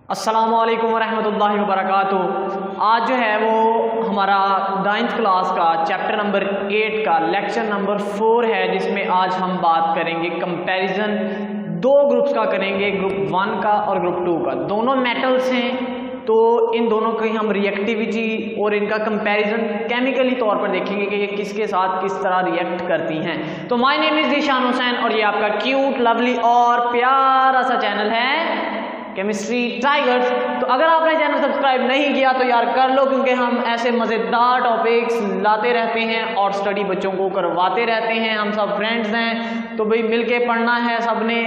अस्सलामुअलैकुम वरहमतुल्लाहि वबरकातुहू। आज जो है वो हमारा 9th क्लास का चैप्टर नंबर 8 का लेक्चर नंबर 4 है, जिसमें आज हम बात करेंगे कंपैरिजन दो ग्रुप्स का करेंगे, ग्रुप 1 का और ग्रुप 2 का। दोनों मेटल्स हैं, तो इन दोनों की हम रिएक्टिविटी और इनका कंपैरिजन केमिकली तौर पर देखेंगे कि ये किसके साथ किस तरह रिएक्ट करती हैं। तो my name is Zeeshan Hussain और ये आपका क्यूट लवली और प्यारा सा चैनल है केमिस्ट्री टाइगर्स। तो अगर आपने चैनल सब्सक्राइब नहीं किया तो यार कर लो, क्योंकि हम ऐसे मज़ेदार टॉपिक्स लाते रहते हैं और स्टडी बच्चों को करवाते रहते हैं। हम सब फ्रेंड्स हैं, तो भाई मिलके पढ़ना है सबने।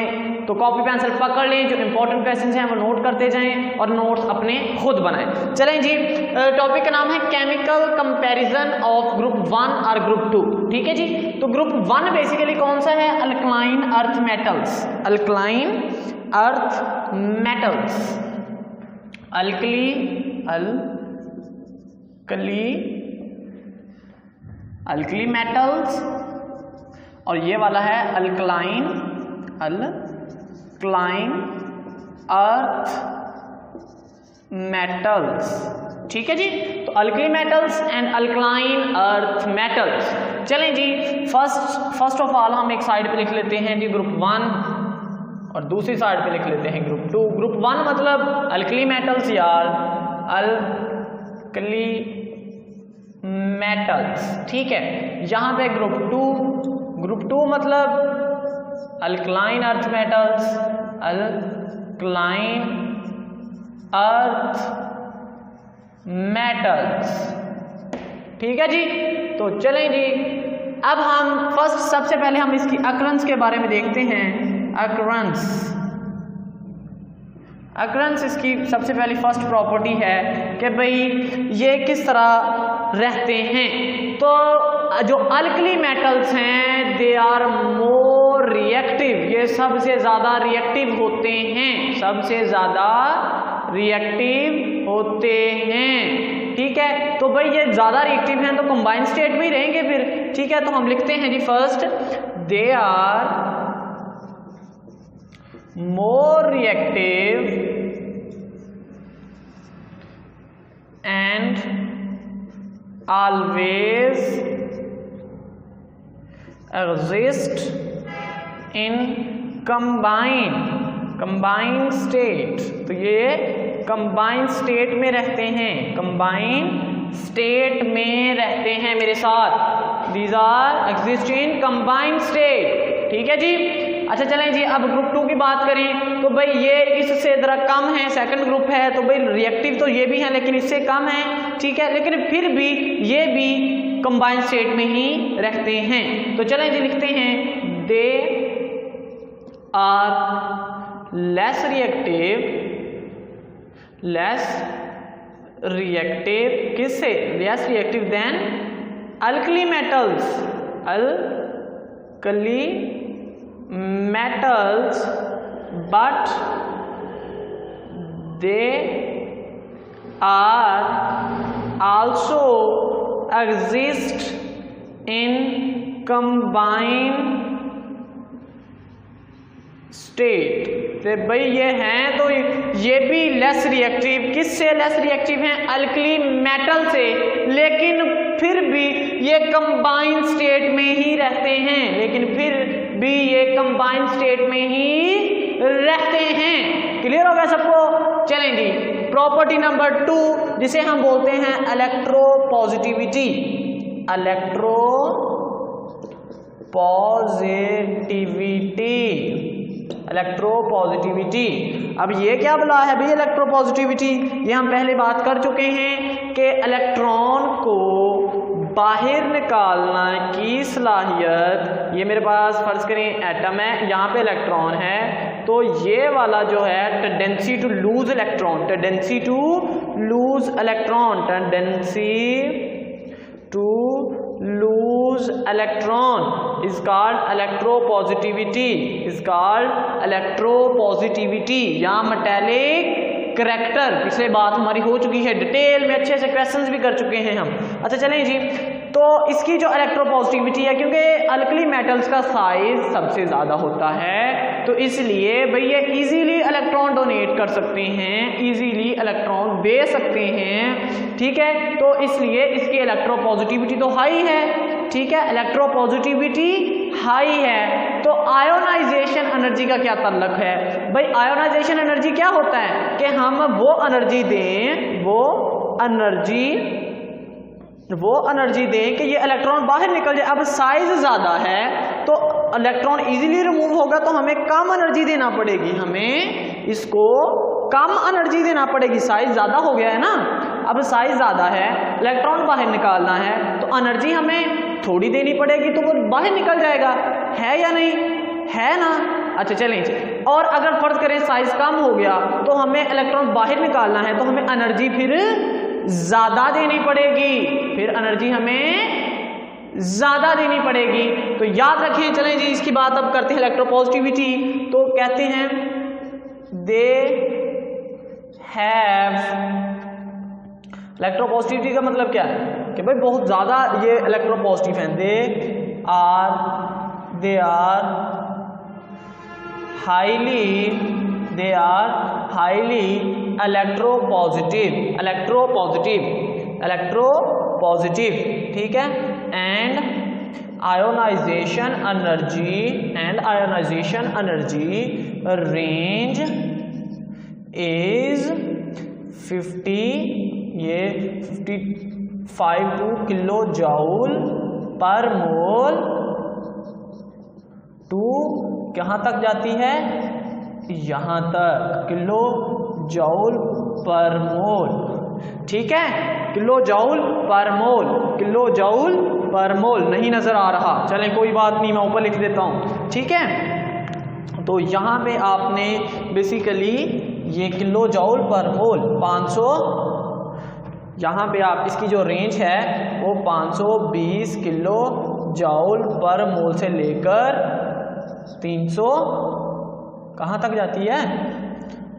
तो कॉपी पेंसिल पकड़ लें, जो इंपॉर्टेंट क्वेश्चंस हैं वो नोट करते जाएं और नोट्स अपने खुद बनाएं। चलें जी, टॉपिक का नाम है केमिकल कंपैरिजन ऑफ ग्रुप 1 और ग्रुप 2। ठीक है जी। तो ग्रुप 1 बेसिकली कौन सा है? Alkaline earth metals. Alkaline earth metals, alkali metals, और ये वाला है अल्कलाइन अर्थ मेटल्स। ठीक है जी। तो alkali metals and alkaline earth metals. चलें जी, फर्स्ट ऑफ ऑल हम एक साइड पे लिख लेते हैं जी ग्रुप 1 और दूसरी साइड पे लिख लेते हैं ग्रुप 2। ग्रुप 1 मतलब अल्कली मेटल्स यार, अल्कली मेटल्स। ठीक है। यहाँ पे ग्रुप 2 मतलब alkaline earth metals, alkaline earth metals. ठीक है जी। तो चलें जी, अब हम सबसे पहले हम इसकी अकरेंस के बारे में देखते हैं। अकरेंस इसकी सबसे पहली फर्स्ट प्रॉपर्टी है कि भाई ये किस तरह रहते हैं। तो जो अल्कली मेटल्स हैं दे आर मोर रिएक्टिव, ये सबसे ज़्यादा रिएक्टिव होते हैं, सबसे ज़्यादा रिएक्टिव होते हैं। ठीक है। तो भाई ये ज़्यादा रिएक्टिव हैं तो कंबाइंड स्टेट में ही रहेंगे फिर। ठीक है। तो हम लिखते हैं जी first, they are more reactive and always exist in combined state। तो ये combined state में रहते हैं, combined state में रहते हैं मेरे साथ। These are exist in combined state। ठीक है जी। अच्छा चलें जी, अब ग्रुप 2 की बात करें तो भाई ये इससे ज़रा कम है, सेकंड ग्रुप है, तो भाई रिएक्टिव तो ये भी है लेकिन इससे कम है। ठीक है। लेकिन फिर भी ये भी कंबाइंड स्टेट में ही रहते हैं। तो चलें जी, लिखते हैं दे आर लेस रिएक्टिव किससे? Less reactive than alkali metals, alkali metals, but they are also exist in combined state। तो भाई ये हैं तो ये भी लेस रिएक्टिव, किससे लेस रिएक्टिव हैं? अल्कली मेटल से, लेकिन फिर भी ये कंबाइंड स्टेट में ही रहते हैं, क्लियर हो गया सबको? चलें जी, प्रॉपर्टी नंबर 2 जिसे हम बोलते हैं इलेक्ट्रोपॉजिटिविटी। इलेक्ट्रोपॉजिटिविटी। अब ये क्या बुला है भाई इलेक्ट्रोपॉजिटिविटी? ये हम पहले बात कर चुके हैं कि इलेक्ट्रॉन को बाहर निकालना की सलाहियत, ये मेरे पास फर्ज करें एटम है, यहाँ पे इलेक्ट्रॉन है, तो ये वाला जो है tendency to lose electron is called electropositivity या मेटालिक करैक्टर। पिछले बात हमारी हो चुकी है, डिटेल में अच्छे से क्वेश्चंस भी कर चुके हैं हम। अच्छा चलें जी, तो इसकी जो इलेक्ट्रोपॉजिटिविटी है, क्योंकि अल्कली मेटल्स का साइज सबसे ज़्यादा होता है, तो इसलिए भाई ये इजीली इलेक्ट्रॉन इलेक्ट्रॉन डोनेट कर सकते हैं, इजीली इलेक्ट्रॉन दे सकते हैं, ठीक है। तो इसलिए इसकी इलेक्ट्रोपॉजिटिविटी तो हाई है, ठीक है, इलेक्ट्रोपॉजिटिविटी हाई है। तो आयोनाइजेशन एनर्जी का क्या ताल्लुक है भाई? आयोनाइजेशन एनर्जी क्या होता है कि हम वो एनर्जी दें, वो एनर्जी दें कि ये इलेक्ट्रॉन बाहर निकल जाए। अब साइज ज़्यादा है तो इलेक्ट्रॉन इजीली रिमूव होगा, तो हमें कम एनर्जी देना पड़ेगी, हमें इसको कम एनर्जी देना पड़ेगी। साइज ज़्यादा हो गया है ना, अब साइज ज़्यादा है, इलेक्ट्रॉन बाहर निकालना है तो एनर्जी हमें थोड़ी देनी पड़ेगी, तो वो बाहर निकल जाएगा, है या नहीं, है ना। अच्छा चलें, और अगर फर्ज करें साइज कम हो गया तो हमें इलेक्ट्रॉन बाहर निकालना है, तो हमें एनर्जी फिर ज़्यादा देनी पड़ेगी, फिर एनर्जी हमें ज़्यादा देनी पड़ेगी। तो याद रखें, चलें जी इसकी बात अब करते हैं इलेक्ट्रोपॉजिटिविटी। तो कहते हैं दे हैव, इलेक्ट्रोपॉजिटिविटी का मतलब क्या है कि भाई बहुत ज़्यादा ये इलेक्ट्रोपॉजिटिव हैं। दे आर हाईली इलेक्ट्रोपॉजिटिव, ठीक है। And ionisation energy range is 55 kilo joule per mole to कहाँ तक जाती है, यहाँ तक, किलो जूल पर मोल, ठीक है, किलो जूल पर मोल नहीं नजर आ रहा, चलें कोई बात नहीं, मैं ऊपर लिख देता हूँ, ठीक है। तो यहाँ पे आपने बेसिकली ये किलो जूल पर मोल 500, यहाँ पे आप इसकी जो रेंज है वो 520 किलो जूल पर मोल से लेकर 300 कहाँ तक जाती है,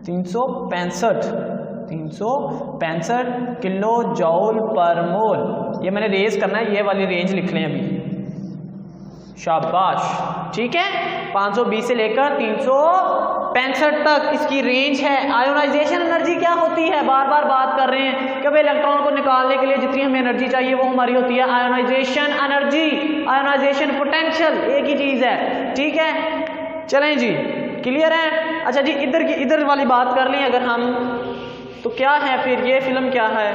365 किलो जूल पर मोल। ये मैंने रेज करना है, ये वाली रेंज लिख लें अभी, शाबाश, ठीक है। 520 से लेकर 365 तक इसकी रेंज है। आयोनाइजेशन एनर्जी क्या होती है, बार बार बात कर रहे हैं कि भाई इलेक्ट्रॉन को निकालने के लिए जितनी हमें एनर्जी चाहिए वो हमारी होती है आयोनाइजेशन एनर्जी, आयोनाइजेशन पोटेंशियल, एक ही चीज़ है, ठीक है। चलें जी, क्लियर है। अच्छा जी, इधर वाली बात कर लें अगर हम, तो क्या है फिर ये फिल्म क्या है,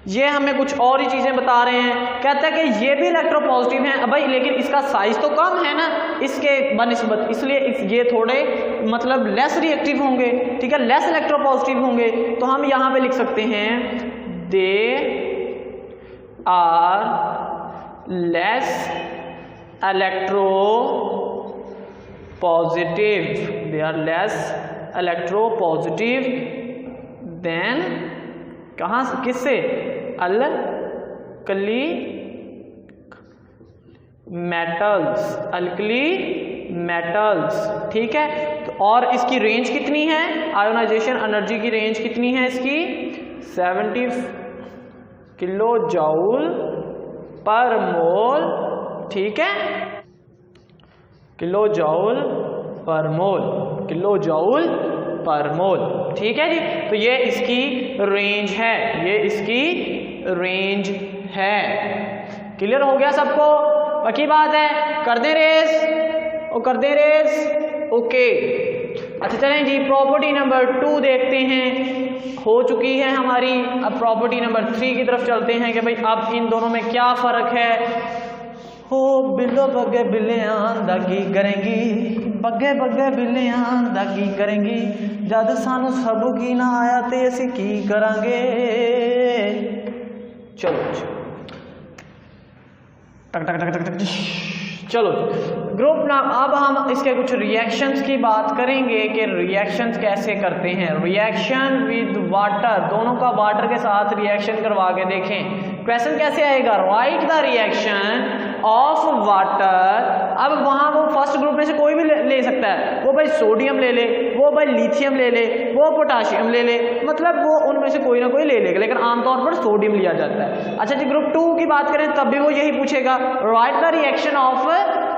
ये हमें कुछ और ही चीज़ें बता रहे हैं। कहता है कि ये भी इलेक्ट्रोपॉजिटिव हैं भाई, लेकिन इसका साइज तो कम है ना इसके बनिस्बत, इसलिए ये थोड़े मतलब लेस रिएक्टिव होंगे, ठीक है, लेस इलेक्ट्रोपॉजिटिव होंगे। तो हम यहाँ पे लिख सकते हैं they are less electropositive than, कहाँ से, किससे, अल्कली मेटल्स, ठीक है। तो और इसकी रेंज कितनी है, आयोनाइजेशन एनर्जी की रेंज कितनी है इसकी, 70 किलो जूल पर मोल, ठीक है, किलो जूल पर मोल, ठीक है जी। तो ये इसकी रेंज है, क्लियर हो गया सबको, बाकी बात है, कर दे रेस, ओके। अच्छा चलें जी, प्रॉपर्टी नंबर 2 देखते हैं, हो चुकी है हमारी। अब प्रॉपर्टी नंबर 3 की तरफ चलते हैं कि भाई अब इन दोनों में क्या फ़र्क है। हो बिल्लो बग्गे बिल्लियां दागी करेंगी, बग्गे बिल्लियां दागी करेंगी, जद सानू सब की ना आया ते असीं की करांगे। चलो टक टक टक टक टक, चलो ग्रुप नाम। अब हम इसके कुछ रिएक्शंस की बात करेंगे कि रिएक्शंस कैसे करते हैं। रिएक्शन विद वाटर, दोनों का वाटर के साथ रिएक्शन करवा के देखें। क्वेश्चन कैसे आएगा, right the reaction of water. अब वहाँ वो फर्स्ट ग्रुप में से कोई भी ले सकता है, वो भाई सोडियम ले ले, वो भाई लिथियम ले ले, वो पोटाशियम ले ले, मतलब वो उनमें से कोई ना कोई ले लेगा, लेकिन आमतौर पर सोडियम लिया जाता है। अच्छा जी, ग्रुप 2 की बात करें तब भी वो यही पूछेगा, right the reaction of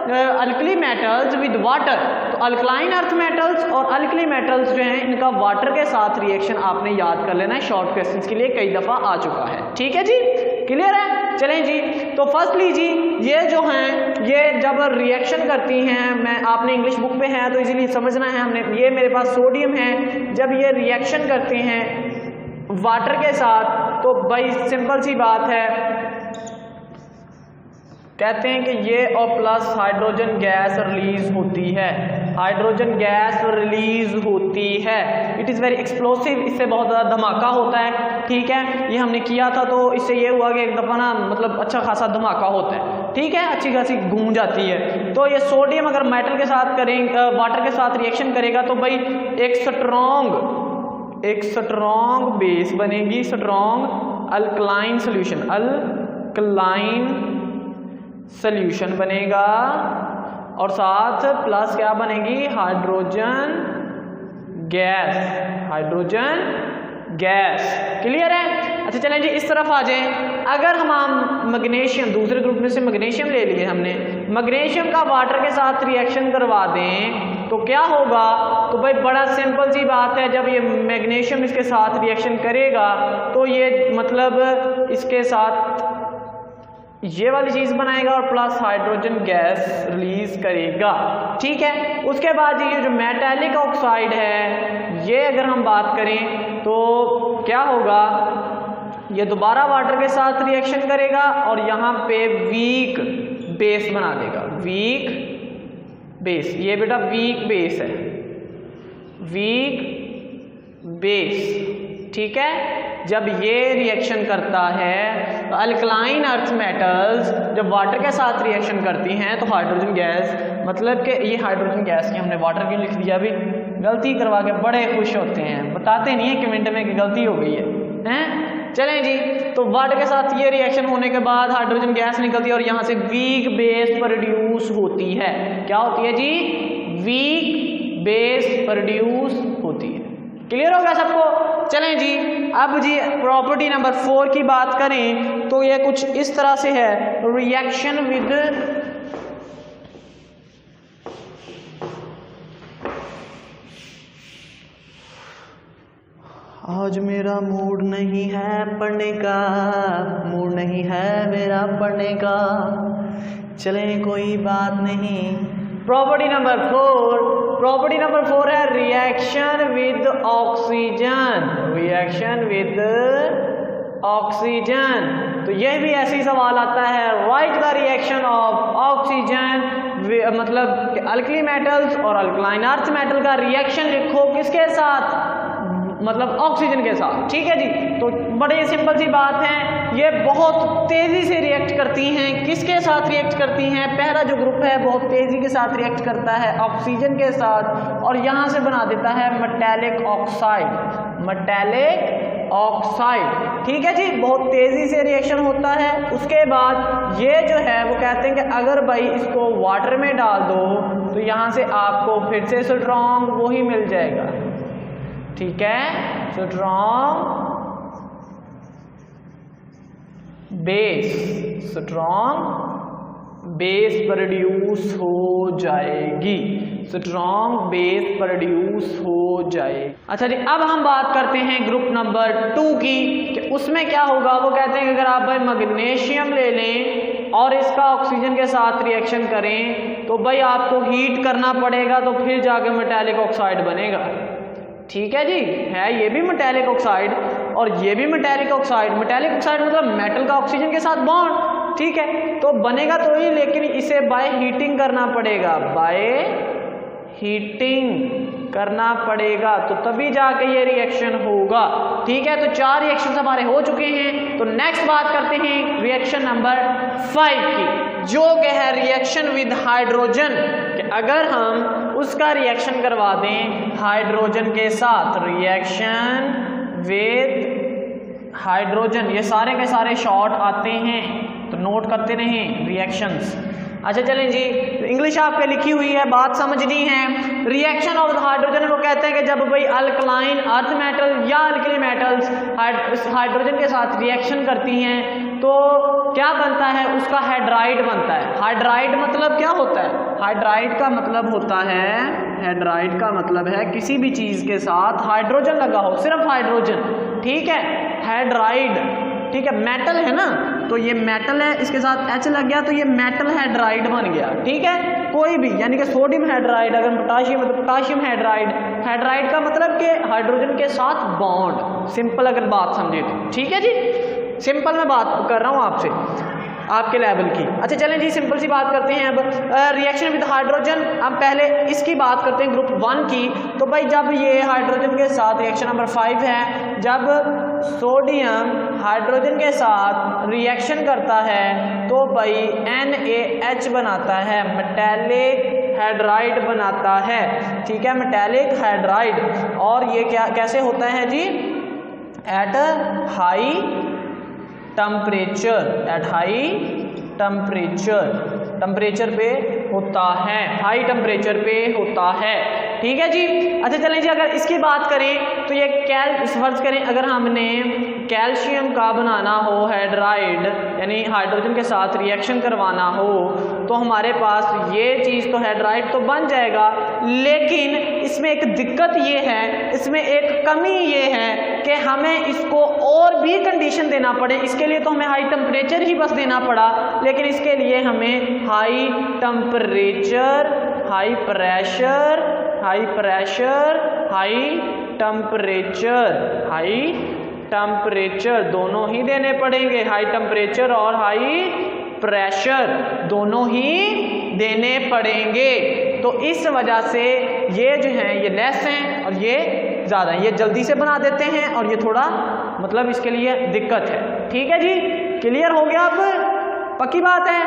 alkali metals with water, तो अल्कलाइन अर्थ मेटल्स और अल्कली मेटल्स जो हैं इनका वाटर के साथ रिएक्शन आपने याद कर लेना है, शॉर्ट क्वेश्चंस के लिए कई दफ़ा आ चुका है। ठीक है जी, क्लियर है। चलें जी, तो फर्स्टली जी ये जो हैं ये जब रिएक्शन करती हैं, मैं आपने इंग्लिश बुक पे है तो इजीली समझना है हमने, ये मेरे पास सोडियम है, जब ये रिएक्शन करते हैं वाटर के साथ तो भाई सिंपल सी बात है, कहते हैं कि ये और प्लस हाइड्रोजन गैस रिलीज होती है, हाइड्रोजन गैस रिलीज होती है। इट इज़ वेरी एक्सप्लोसिव, इससे बहुत ज़्यादा धमाका होता है। ठीक है, ये हमने किया था तो इससे ये हुआ कि एक दफ़ा ना मतलब अच्छा खासा धमाका होता है। ठीक है, अच्छी खासी गूंज आती है। तो ये सोडियम अगर मेटल के साथ करेंगे, वाटर के साथ रिएक्शन करेगा तो भाई एक स्ट्रॉन्ग बेस बनेगी, strong alkaline solution, alkaline solution बनेगा और साथ प्लस क्या बनेगी, हाइड्रोजन गैस। क्लियर है। अच्छा चलें जी इस तरफ आ जाएं। अगर हम मैग्नीशियम, दूसरे ग्रुप में से मैग्नीशियम ले लिए हमने, मैग्नीशियम का वाटर के साथ रिएक्शन करवा दें तो क्या होगा, तो भाई बड़ा सिंपल सी बात है, जब ये मैग्नीशियम इसके साथ रिएक्शन करेगा तो ये मतलब इसके साथ ये वाली चीज़ बनाएगा और प्लस हाइड्रोजन गैस रिलीज करेगा। ठीक है, उसके बाद ये जो मेटालिक ऑक्साइड है, ये अगर हम बात करें तो क्या होगा, ये दोबारा वाटर के साथ रिएक्शन करेगा और यहाँ पे वीक बेस बना देगा, वीक बेस। ये बेटा वीक बेस है, वीक बेस। ठीक है, जब ये रिएक्शन करता है तो अल्कलाइन अर्थ मेटल्स जब वाटर के साथ रिएक्शन करती हैं तो हाइड्रोजन गैस, मतलब कि ये हाइड्रोजन गैस की हमने वाटर की लिख दिया, अभी गलती करवा के बड़े खुश होते हैं, बताते नहीं है कि मिनट में कि गलती हो गई है। चलें जी, तो वाटर के साथ ये रिएक्शन होने के बाद हाइड्रोजन गैस निकलती है और यहाँ से वीक बेस प्रोड्यूस होती है। क्या होती है जी, वीक बेस प्रोड्यूस होती है। क्लियर होगा सबको। चलें जी, अब जी प्रॉपर्टी नंबर 4 की बात करें तो ये कुछ इस तरह से है, रिएक्शन विद आज मेरा मूड नहीं है पढ़ने का, मूड नहीं है मेरा पढ़ने का, चलें कोई बात नहीं। प्रॉपर्टी नंबर 4 है reaction with oxygen, reaction with oxygen. तो यह भी ऐसी सवाल आता है, right the reaction of oxygen, मतलब अल्कली मेटल्स और अल्कलाइन अर्थ मेटल का रिएक्शन लिखो किसके साथ, मतलब ऑक्सीजन के साथ। ठीक है जी, तो बड़ी सिंपल सी बात है, ये बहुत तेजी से रिएक्ट करती हैं। किसके साथ रिएक्ट करती हैं, पहला जो ग्रुप है बहुत तेजी के साथ रिएक्ट करता है ऑक्सीजन के साथ और यहाँ से बना देता है मेटालिक ऑक्साइड। ठीक है जी, बहुत तेजी से रिएक्शन होता है। उसके बाद ये जो है वो कहते हैं कि अगर भाई इसको वाटर में डाल दो तो यहाँ से आपको फिर से स्ट्रॉन्ग वही मिल जाएगा। ठीक है, स्ट्रॉन्ग बेस प्रोड्यूस हो जाएगी, स्ट्रॉन्ग बेस प्रोड्यूस हो जाएगी। अच्छा जी, अब हम बात करते हैं ग्रुप नंबर 2 की कि उसमें क्या होगा। वो कहते हैं कि अगर आप भाई मैग्नीशियम ले लें और इसका ऑक्सीजन के साथ रिएक्शन करें तो भाई आपको हीट करना पड़ेगा, तो फिर जाके मेटालिक ऑक्साइड बनेगा। ठीक है जी, है ये भी मेटालिक ऑक्साइड और ये भी मेटालिक ऑक्साइड। मेटालिक ऑक्साइड मतलब मेटल का ऑक्सीजन के साथ बॉन्ड। ठीक है, तो बनेगा तो ही, लेकिन इसे बाय हीटिंग करना पड़ेगा, बाय हीटिंग करना पड़ेगा, तो तभी जाके ये रिएक्शन होगा। ठीक है, तो 4 रिएक्शन हमारे हो चुके हैं। तो नेक्स्ट बात करते हैं रिएक्शन नंबर 5 की, जो कि है रिएक्शन विद हाइड्रोजन। कि अगर हम उसका रिएक्शन करवा दें हाइड्रोजन के साथ, रिएक्शन विद हाइड्रोजन, ये सारे के सारे शॉर्ट आते हैं तो नोट करते रहें रिएक्शंस। अच्छा चलें जी, इंग्लिश आपके लिखी हुई है, बात समझनी है। रिएक्शन ऑफ हाइड्रोजन वो कहते हैं कि जब भाई अल्कलाइन अर्थ मेटल या अल्कली मेटल्स हाइड्रोजन के साथ रिएक्शन करती हैं तो क्या बनता है, उसका हाइड्राइड बनता है। हाइड्राइड मतलब क्या होता है, हाइड्राइड का मतलब होता है, हाइड्राइड का मतलब है किसी भी चीज़ के साथ हाइड्रोजन लगा हो, सिर्फ हाइड्रोजन, ठीक है, हाइड्राइड, ठीक है। मेटल है ना, तो ये मेटल है, इसके साथ H लग गया तो ये मेटल हाइड्राइड बन गया, ठीक है। कोई भी, यानी कि सोडियम हाइड्राइड, अगर पोटाशियम है तो पोटाशियम हाइड्राइड। हाइड्राइड का मतलब कि हाइड्रोजन के साथ बॉन्ड, सिंपल अगर बात समझे तो, ठीक है जी। सिंपल मैं बात कर रहा हूँ आपसे, आपके लेवल की। अच्छा चलें जी, सिंपल सी बात करते हैं अब रिएक्शन विद हाइड्रोजन। हम पहले इसकी बात करते हैं ग्रुप 1 की। तो भाई जब ये हाइड्रोजन के साथ रिएक्शन नंबर 5 है, जब सोडियम हाइड्रोजन के साथ रिएक्शन करता है तो भाई NaH बनाता है, मेटालिक हाइड्राइड बनाता है, ठीक है, मेटालिक हाइड्राइड। और ये क्या कैसे होता है जी, at high temperature, at high temperature पे होता है, हाई टेम्परेचर पे होता है, ठीक है जी। अच्छा चलें जी, अगर इसकी बात करें तो ये फर्ज करें अगर हमने कैल्शियम का बनाना हो हाइड्राइड, यानी हाइड्रोजन के साथ रिएक्शन करवाना हो, तो हमारे पास ये चीज़ तो हाइड्राइड तो बन जाएगा, लेकिन इसमें एक दिक्कत ये है, इसमें एक कमी ये है कि हमें इसको और भी कंडीशन देना पड़े। इसके लिए तो हमें हाई टेम्परेचर ही बस देना पड़ा, लेकिन इसके लिए हमें high temperature, high pressure, high pressure, high temperature, high temperature दोनों ही देने पड़ेंगे। हाई टेम्परेचर और हाई प्रेशर दोनों ही देने पड़ेंगे। तो इस वजह से ये जो हैं ये लेस हैं और ये ज़्यादा हैं, ये जल्दी से बना देते हैं और ये थोड़ा मतलब इसके लिए दिक्कत है, ठीक है जी। क्लियर हो गया अब, पक्की बात है।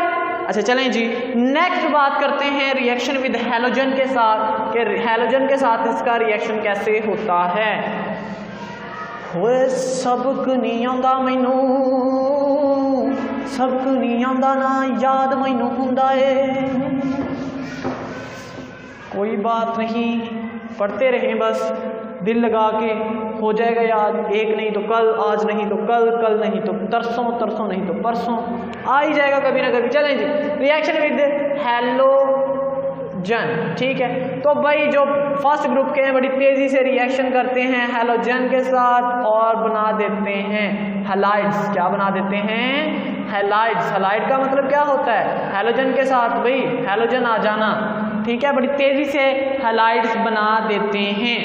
अच्छा चलें जी, नेक्स्ट बात करते हैं रिएक्शन विद हैलोजन के साथ, कि हैलोजन के साथ इसका रिएक्शन कैसे होता है। होए सबक नहीं आंदा मैनू, सबक नहीं आंदा ना याद मैनू हुंदा है। कोई बात नहीं, पढ़ते रहें बस, दिल लगा के, हो जाएगा याद। एक नहीं तो कल, आज नहीं तो कल, कल नहीं तो तरसों, तरसों नहीं तो परसों, आ ही जाएगा कभी ना कभी। चलें जी, रिएक्शन विद हैलोजन, ठीक है। तो भाई जो फर्स्ट ग्रुप के हैं बड़ी तेज़ी से रिएक्शन करते हैं हैलोजन के साथ और बना देते हैं हैलाइड्स। क्या बना देते हैं, हैलाइड्स। हैलाइड का मतलब क्या होता है, हैलोजन के साथ भाई हैलोजन आ जाना, ठीक है, बड़ी तेज़ी से हैलाइड्स बना देते हैं,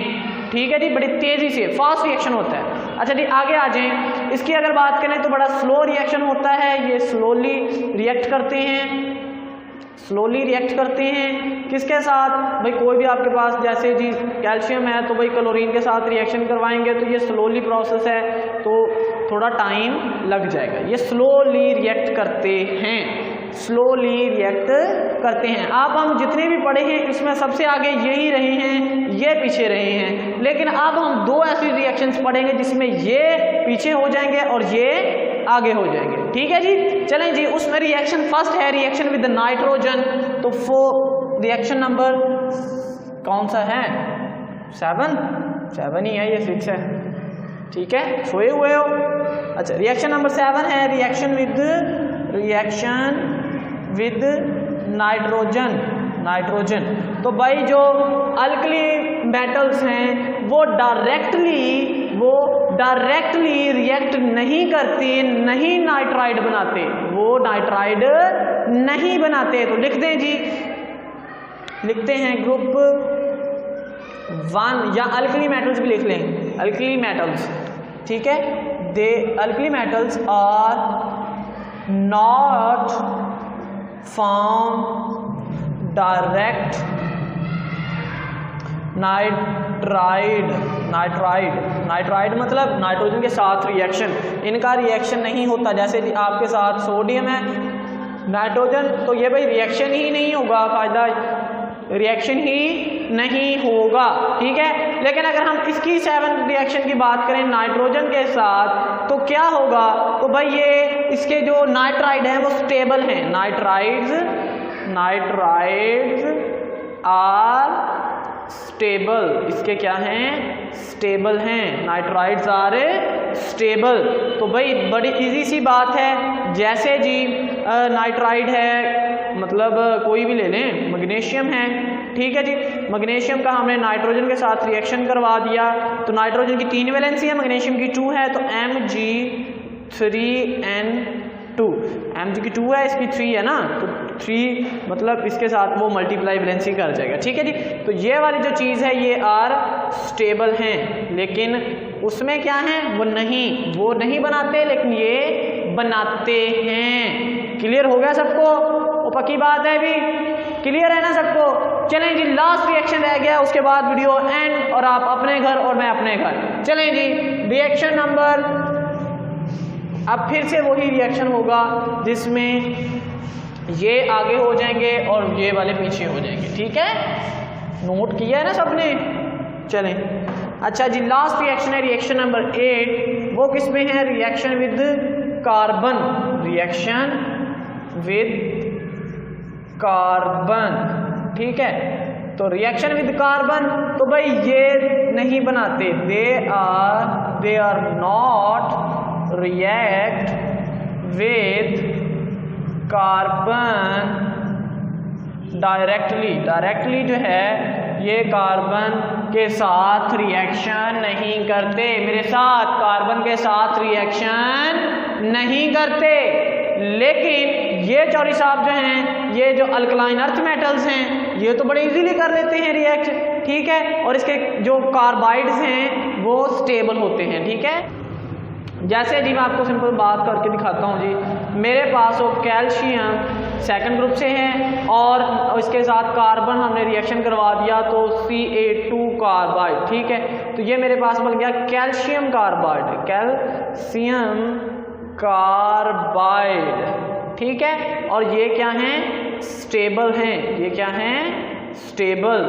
ठीक है जी, बड़ी तेज़ी से फास्ट रिएक्शन होता है। अच्छा जी आगे आ जाएं, इसकी अगर बात करें तो बड़ा स्लो रिएक्शन होता है, ये स्लोली रिएक्ट करते हैं, स्लोली रिएक्ट करते हैं किसके साथ, भाई कोई भी आपके पास जैसे जी कैल्शियम है तो भाई क्लोरीन के साथ रिएक्शन करवाएंगे तो ये स्लोली प्रोसेस है तो थोड़ा टाइम लग जाएगा। ये स्लोली रिएक्ट करते हैं, स्लोली रिएक्ट करते हैं। अब हम जितने भी पढ़े हैं इसमें सबसे आगे यही रहे हैं, ये पीछे रहे हैं, लेकिन अब हम दो ऐसी रिएक्शंस पढ़ेंगे जिसमें ये पीछे हो जाएंगे और ये आगे हो जाएंगे, ठीक है जी। चलें जी, उसमें रिएक्शन फर्स्ट है रिएक्शन विद नाइट्रोजन। तो रिएक्शन नंबर कौन सा है, 7 ही है, ये 6 है, ठीक है, सोए हुए हो। अच्छा रिएक्शन नंबर 7 है रिएक्शन विद नाइट्रोजन, नाइट्रोजन। तो भाई जो अल्कली मेटल्स हैं वो डायरेक्टली रिएक्ट नहीं करते, नहीं नाइट्राइड बनाते, वो नाइट्राइड नहीं बनाते। तो लिख दें जी, लिखते हैं ग्रुप 1 या अल्कली मेटल्स भी लिख लें, अल्कली मेटल्स, ठीक है। They alkali metals are not form direct nitride मतलब नाइट्रोजन के साथ रिएक्शन, इनका रिएक्शन नहीं होता। जैसे आपके साथ सोडियम है नाइट्रोजन, तो ये भाई रिएक्शन ही नहीं होगा, फायदा रिएक्शन ही नहीं होगा, ठीक है। लेकिन अगर हम इसकी 7 रिएक्शन की बात करें नाइट्रोजन के साथ तो क्या होगा, तो भाई ये इसके जो नाइट्राइड हैं वो स्टेबल हैं, नाइट्राइड्स आर स्टेबल, इसके क्या हैं, स्टेबल हैं, नाइट्राइड्स आर स्टेबल। तो भाई बड़ी इजी सी बात है, जैसे जी नाइट्राइड है, मतलब कोई भी ले लें, मैग्नीशियम है, ठीक है जी, मैग्नीशियम का हमने नाइट्रोजन के साथ रिएक्शन करवा दिया, तो नाइट्रोजन की 3 वैलेंसी है, मैग्नीशियम की 2 है, तो Mg3N2, Mg की 2 है, इसकी 3 है ना, तो 3 मतलब इसके साथ वो मल्टीप्लाई वैलेंसी कर जाएगा, ठीक है जी। तो ये वाली जो चीज़ है ये आर स्टेबल हैं, लेकिन उसमें क्या है, वो नहीं बनाते, लेकिन ये बनाते हैं। क्लियर हो गया सबको? वो पक्की बात है, भी क्लियर है ना सबको? चलें जी, लास्ट रिएक्शन रह गया, उसके बाद वीडियो एंड, और आप अपने घर और मैं अपने घर। चलें जी, रिएक्शन नंबर, अब फिर से वही रिएक्शन होगा जिसमें ये आगे हो जाएंगे और ये वाले पीछे हो जाएंगे, ठीक है, नोट किया है ना सबने? चलें, अच्छा जी, लास्ट रिएक्शन है रिएक्शन नंबर 8, वो किस में है, reaction with carbon, reaction with carbon, ठीक है। तो रिएक्शन विद कार्बन, तो भाई ये नहीं बनाते, they are not react with carbon directly जो है ये कार्बन के साथ रिएक्शन नहीं करते, मेरे साथ, कार्बन के साथ रिएक्शन नहीं करते। लेकिन ये चौधरी साहब जो हैं, ये जो अल्कलाइन अर्थ मेटल्स हैं, ये तो बड़े इजीली कर लेते हैं रिएक्ट, ठीक है, और इसके जो कार्बाइड्स हैं वो स्टेबल होते हैं, ठीक है। जैसे जी मैं आपको सिंपल बात करके दिखाता हूँ जी, मेरे पास वो कैल्शियम सेकंड ग्रुप से है और इसके साथ कार्बन हमने रिएक्शन करवा दिया, तो Ca2 कार्बाइड, ठीक है, तो ये मेरे पास बन गया कैल्शियम कार्बाइड, कैल्शियम कार्बाइड, ठीक है, और ये क्या हैं, स्टेबल हैं, ये क्या हैं, स्टेबल,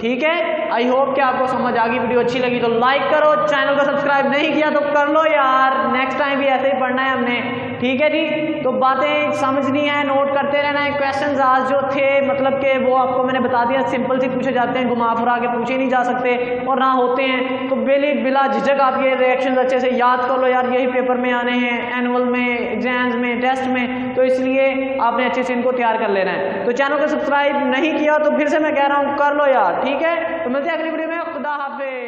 ठीक है। आई होप कि आपको समझ आ गई, वीडियो अच्छी लगी तो लाइक करो, चैनल को सब्सक्राइब नहीं किया तो कर लो यार, नेक्स्ट टाइम भी ऐसे ही पढ़ना है हमने, ठीक है जी। तो बातें समझनी है, नोट करते रहना है, क्वेश्चंस आज जो थे मतलब कि वो आपको मैंने बता दिया, सिंपल से पूछे जाते हैं, घुमा फिरा के पूछे नहीं जा सकते, और ना होते हैं तो बिला झिझक आप ये रिएक्शंस अच्छे से याद कर लो यार, यही पेपर में आने हैं, एनुअल में, एग्जाम्स में, टेस्ट में, तो इसलिए आपने अच्छे से इनको तैयार कर लेना है। तो चैनल को सब्सक्राइब नहीं किया तो फिर से मैं कह रहा हूँ कर लो यार, ठीक है। तो मिलते हैं अगली वीडियो में, खुदा हाफिज़।